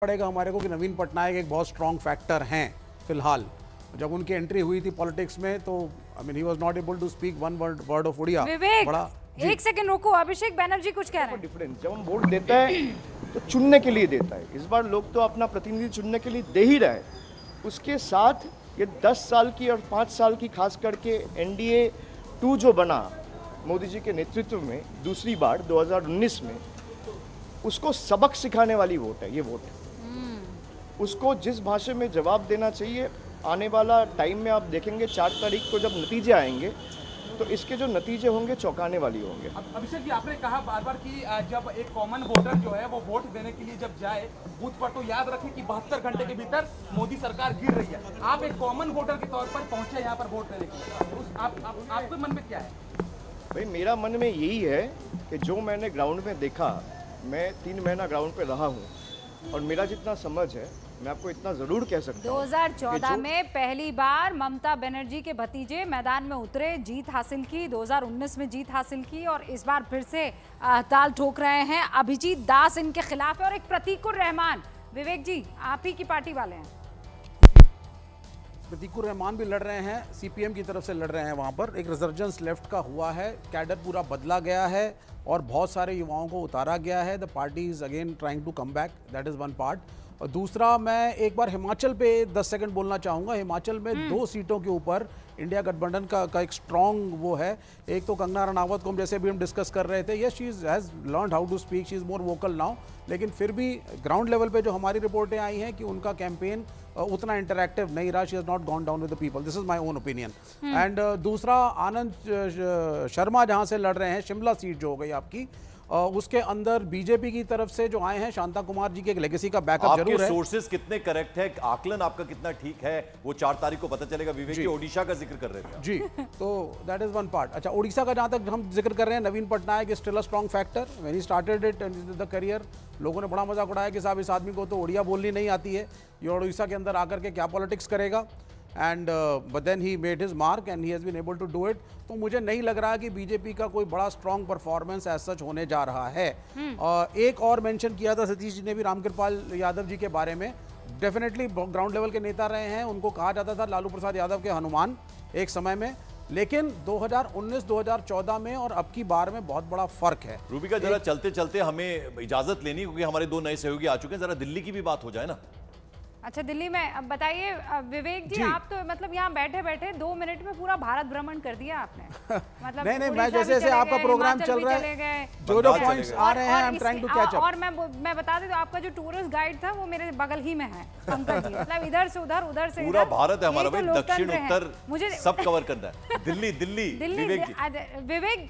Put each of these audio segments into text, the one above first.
पड़ेगा हमारे को कि नवीन पटनायक एक बहुत स्ट्रॉन्ग फैक्टर हैं फिलहाल। जब उनकी एंट्री हुई थी पॉलिटिक्स में तो I mean he was not able to speak one word of Odia. Vivek, बड़ा एक सेकंड रुको, अभिषेक बैनर्जी कुछ कह रहे हैं। डिफरेंस जब हम वोट देता है तो चुनने के लिए देता है। इस बार लोग तो अपना प्रतिनिधि चुनने के लिए दे ही रहे हैं। उसके साथ ये 10 साल की और 5 साल की खास करके NDA 2 जो बना मोदी जी के नेतृत्व में दूसरी बार 2019 में, उसको सबक सिखाने वाली वोट है ये वोट। उसको जिस भाषा में जवाब देना चाहिए, आने वाला टाइम में आप देखेंगे 4 तारीख को जब नतीजे आएंगे तो इसके जो नतीजे होंगे चौंकाने वाली होंगे। अभिषेक जी, आपने कहा बार बार कि जब एक कॉमन वोटर जो है वो वोट देने के लिए जब जाए बूथ पर तो याद रखें कि 72 घंटे के भीतर मोदी सरकार गिर रही है। आप एक कॉमन वोटर के तौर पर पहुंचे यहाँ पर वोट देने के लिए, आपके मन में क्या है? भाई मेरा मन में यही है कि जो मैंने ग्राउंड में देखा, मैं 3 महीना ग्राउंड पे रहा हूँ और मेरा जितना समझ है मैं आपको इतना जरूर कह सकता हूँ 2014 में पहली बार ममता बनर्जी के भतीजे मैदान में उतरे, जीत हासिल की, 2019 में जीत हासिल की और इस बार फिर से ताल ठोक रहे हैं। अभिजीत दास इनके खिलाफ है और एक प्रतीकुर रहमान। विवेक जी, आप ही की पार्टी वाले हैं। प्रतीकुर रहमान भी लड़ रहे हैं, CPM की तरफ से लड़ रहे हैं। वहाँ पर एक रिजर्जेंस लेफ्ट का हुआ है, कैडर पूरा बदला गया है और बहुत सारे युवाओं को उतारा गया है। The party is again trying to come back, that is one part. और दूसरा, मैं एक बार हिमाचल पे 10 सेकंड बोलना चाहूँगा। हिमाचल में 2 सीटों के ऊपर इंडिया गठबंधन का एक स्ट्रॉन्ग वो है। एक तो कंगना रनावत को जैसे भी हम डिस्कस कर रहे थे, yes she has learned how to speak, she is more vocal now, लेकिन फिर भी ग्राउंड लेवल पे जो हमारी रिपोर्टें आई हैं कि उनका कैंपेन उतना इंटरैक्टिव नहीं रहा। She has not gone down with the people, this is my own opinion. And दूसरा, आनंद शर्मा जहाँ से लड़ रहे हैं, शिमला सीट जो हो गई आपकी, उसके अंदर बीजेपी की तरफ से जो आए हैं, शांता कुमार जी के एक लेगेसी का बैकअप जरूर है। सोर्सेस कितने करेक्ट है, आकलन आपका कितना ठीक है, वो 4 तारीख को पता चलेगा। विवेक जी ओडिशा का जिक्र कर रहे थे जी, तो दैट इज वन पार्ट। अच्छा, ओडिशा का जहां तक हम जिक्र कर रहे हैं, Naveen Patnaik is still a strong factor. When he started it the career, लोगों ने बड़ा मजाक उड़ाया कि साहब इस आदमी को तो ओडिया बोलनी नहीं आती है, ये ओडिशा के अंदर आकर के क्या पॉलिटिक्स करेगा। And but then he made his mark and he has been able to do it. तो मुझे नहीं लग रहा कि बीजेपी का कोई बड़ा स्ट्रॉन्ग परफॉर्मेंस एज सच होने जा रहा है। एक और मेंशन किया था सतीश जी ने भी रामकृपाल यादव जी के बारे में। डेफिनेटली ग्राउंड लेवल के नेता रहे हैं, उनको कहा जाता था लालू प्रसाद यादव के हनुमान एक समय में, लेकिन 2019-2014 में और अब की बार में बहुत बड़ा फर्क है। रूबिका, जरा चलते चलते हमें इजाजत लेनी, क्योंकि हमारे 2 नए सहयोगी आ चुके हैं। जरा दिल्ली की भी बात हो जाए ना। अच्छा, दिल्ली में अब बताइए विवेक जी, आप तो मतलब यहाँ बैठे बैठे 2 मिनट में पूरा भारत भ्रमण कर दिया आपने। मतलब नहीं, मैं जैसे जैसे आपका प्रोग्राम चल रहा है, जो पॉइंट्स आ रहे हैं, I am trying to catch up. और मैं बता दें तो आपका जो टूरिस्ट गाइड था वो मेरे बगल ही में है, पंकज जी। मतलब इधर से उधर, उधर से पूरा भारत है हमारा भाई, तो दक्षिण उत्तर मुझे सब कवर करना है। दिल्ली दिल्ली विवेक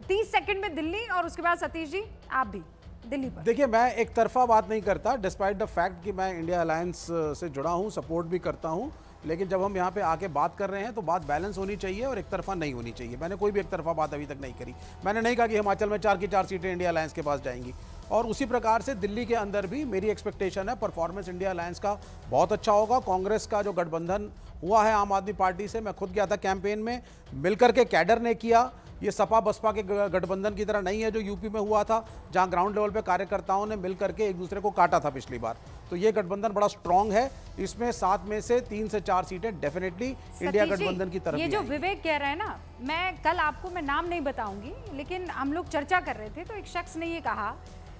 30 सेकंड में दिल्ली, और उसके बाद सतीश जी आप भी दिल्ली पर। देखिए, मैं एक तरफा बात नहीं करता, डिस्पाइट द फैक्ट कि मैं इंडिया अलायंस से जुड़ा हूँ, सपोर्ट भी करता हूँ, लेकिन जब हम यहाँ पे आके बात कर रहे हैं तो बात बैलेंस होनी चाहिए और एक तरफा नहीं होनी चाहिए। मैंने कोई भी एक तरफा बात अभी तक नहीं करी। मैंने नहीं कहा कि हिमाचल में 4 की 4 सीटें इंडिया अलायंस के पास जाएंगी, और उसी प्रकार से दिल्ली के अंदर भी मेरी एक्सपेक्टेशन है परफॉर्मेंस इंडिया अलायंस का बहुत अच्छा होगा। कांग्रेस का जो गठबंधन हुआ है आम आदमी पार्टी से, मैं खुद गया था कैंपेन में, मिलकर के कैडर ने किया। ये सपा बसपा के गठबंधन की तरह नहीं है जो यूपी में हुआ था, जहां ग्राउंड लेवल पे कार्यकर्ताओं ने मिलकर के एक दूसरे को काटा था पिछली बार। तो ये गठबंधन बड़ा स्ट्रांग है, इसमें 7 में से 3 से 4 सीटें डेफिनेटली इंडिया गठबंधन की तरफ। ये जो विवेक कह रहे हैं ना, मैं कल आपको मैं नाम नहीं बताऊंगी, लेकिन हम लोग चर्चा कर रहे थे तो एक शख्स ने ये कहा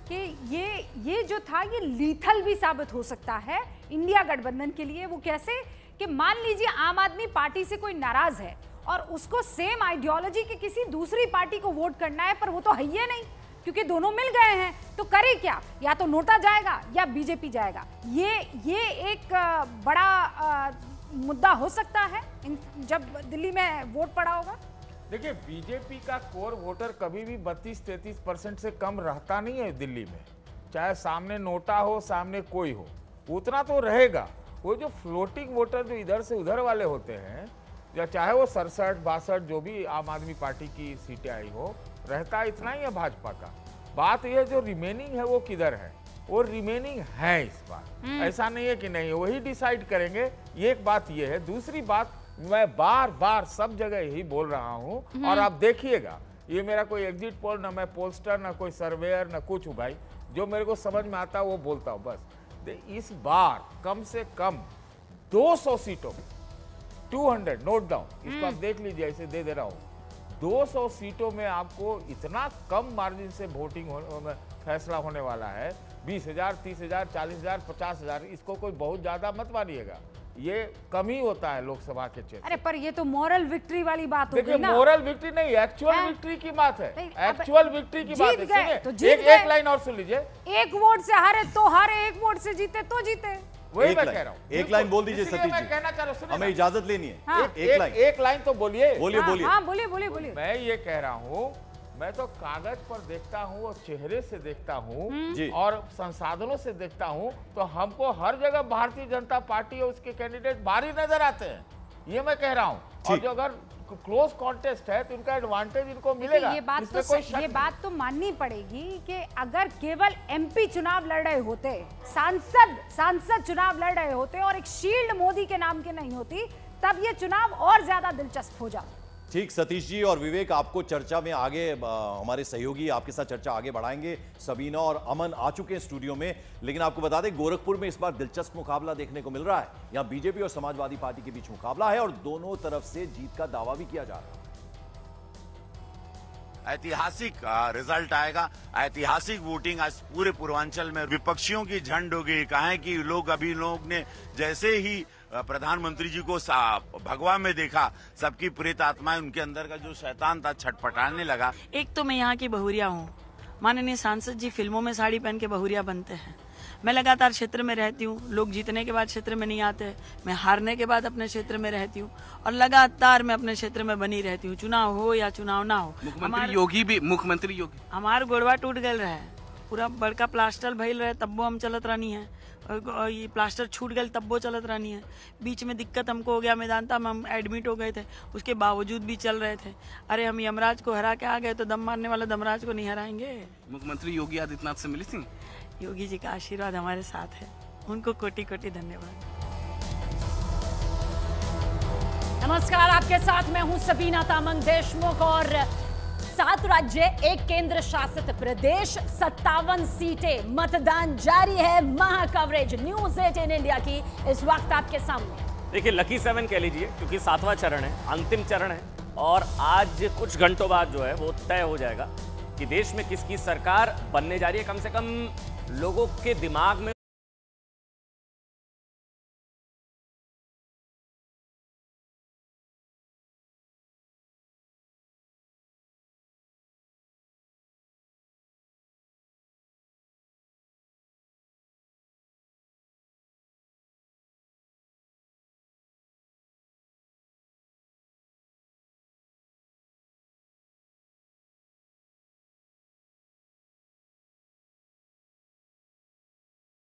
कि ये जो था ये लीथल भी साबित हो सकता है इंडिया गठबंधन के लिए। वो कैसे कि मान लीजिए आम आदमी पार्टी से कोई नाराज है और उसको सेम आइडियोलॉजी की किसी दूसरी पार्टी को वोट करना है, पर वो तो है ही नहीं क्योंकि दोनों मिल गए हैं, तो करे क्या? या तो नोटा जाएगा या बीजेपी जाएगा। ये एक बड़ा मुद्दा हो सकता है जब दिल्ली में वोट पड़ा होगा। देखिए, बीजेपी का कोर वोटर कभी भी 32-33% से कम रहता नहीं है दिल्ली में, चाहे सामने नोटा हो, सामने कोई हो, उतना तो रहेगा। वो जो फ्लोटिंग वोटर जो इधर से उधर वाले होते हैं, या चाहे वो 67-62 जो भी आम आदमी पार्टी की सीटें आई हो, रहता इतना ही है भाजपा का। बात यह जो रिमेनिंग है वो किधर है, वो रिमेनिंग है इस बार। ऐसा नहीं है कि नहीं, वही डिसाइड करेंगे। ये एक बात ये है। दूसरी बात, मैं बार बार सब जगह यही बोल रहा हूं, और आप देखिएगा, ये मेरा कोई एग्जिट पोल, ना मैं पोलस्टर, ना कोई सर्वेयर, ना कुछ हूँ भाई। जो मेरे को समझ में आता है वो बोलता हूँ बस। इस बार कम से कम 200 सीटों में 200 नोट डाउन, इसको आप देख लीजिए, ऐसे दे रहा हूं। 200 सीटों में आपको इतना कम मार्जिन से वोटिंग फैसला होने वाला है। 20,000, 30,000, 40,000, 50,000, इसको कोई बहुत ज्यादा मत मानिएगा, ये कम ही होता है लोकसभा के क्षेत्र। अरे पर ये तो मॉरल विक्ट्री वाली बात हो गई ना। मॉरल विक्ट्री नहीं, एक्चुअल विक्ट्री की बात है, एक्चुअल विक्ट्री की बात है। सुनिए, एक लाइन और सुन लीजिए। एक वोट से हारे तो हारे, एक वोट से जीते तो जीते, वही मैं कह रहा हूँ। एक लाइन बोल दीजिए सतीश जी, मैं कहना चाह रहा हूँ, हमें इजाजत लेनी है। हाँ। एक लाइन तो बोलिए। बोलिए बोलिए। हाँ बोलिए बोलिए बोलिए। मैं ये कह रहा हूँ, मैं तो कागज पर देखता हूँ और चेहरे से देखता हूँ और संसाधनों से देखता हूँ, तो हमको हर जगह भारतीय जनता पार्टी और उसके कैंडिडेट भारी नजर आते हैं, ये मैं कह रहा हूँ। और जो अगर क्लोज कॉन्टेस्ट है तो इनका एडवांटेज इनको मिलेगा। ये बात तो माननी पड़ेगी कि अगर केवल एमपी चुनाव लड़ रहे होते, सांसद चुनाव लड़ रहे होते और एक शील्ड मोदी के नाम की नहीं होती, तब ये चुनाव और ज्यादा दिलचस्प हो जाता। ठीक, सतीश जी और विवेक, आपको चर्चा में आगे हमारे सहयोगी आपके साथ चर्चा आगे बढ़ाएंगे। सबीना और अमन आ चुके हैं स्टूडियो में, लेकिन आपको बता दें गोरखपुर में इस बार दिलचस्प मुकाबला देखने को मिल रहा है। यहां बीजेपी और समाजवादी पार्टी के बीच मुकाबला है और दोनों तरफ से जीत का दावा भी किया जा रहा है। ऐतिहासिक रिजल्ट आएगा, ऐतिहासिक वोटिंग आज पूरे पूर्वांचल में। विपक्षियों की झंड हो गई, कहा कि अभी लोग ने जैसे ही प्रधानमंत्री जी को भगवा में देखा, सबकी प्रेत आत्माएं, उनके अंदर का जो शैतान था छटपटाने लगा। एक तो मैं यहाँ की बहुरिया हूँ, माननीय सांसद जी फिल्मों में साड़ी पहन के बहुरिया बनते हैं। मैं लगातार क्षेत्र में रहती हूँ, लोग जीतने के बाद क्षेत्र में नहीं आते, मैं हारने के बाद अपने क्षेत्र में रहती हूँ और लगातार मैं अपने क्षेत्र में बनी रहती हूँ, चुनाव हो या चुनाव ना हो। मुख्यमंत्री योगी हमार गोड़वा टूट गए रहे, पूरा बड़का प्लास्टर भइल रहे, तब्बो हम चलत रहनी है, और ये प्लास्टर छूट गए तब्बो चलत रहनी है। बीच में दिक्कत हमको हो गया, मैदानता में हम एडमिट हो गए थे, उसके बावजूद भी चल रहे थे। अरे हम यमराज को हरा के आ गए तो दम मारने वाला दमराज को नहीं हराएंगे। मुख्यमंत्री योगी आदित्यनाथ से मिली थी? योगी जी का आशीर्वाद हमारे साथ है, उनको कोटि कोटि धन्यवाद। नमस्कार, आपके साथ मैं हूं सबीना तामंग देशमुख और 7 राज्य, 1 केंद्र शासित प्रदेश, 57 सीटें, मतदान जारी है। महा कवरेज न्यूज़ 18 इंडिया की इस वक्त आपके सामने। देखिए लकी 7 कह लीजिए, क्योंकि 7वां चरण है, अंतिम चरण है और आज कुछ घंटों बाद जो है वो तय हो जाएगा कि देश में किसकी सरकार बनने जा रही है। कम से कम लोगों के दिमाग में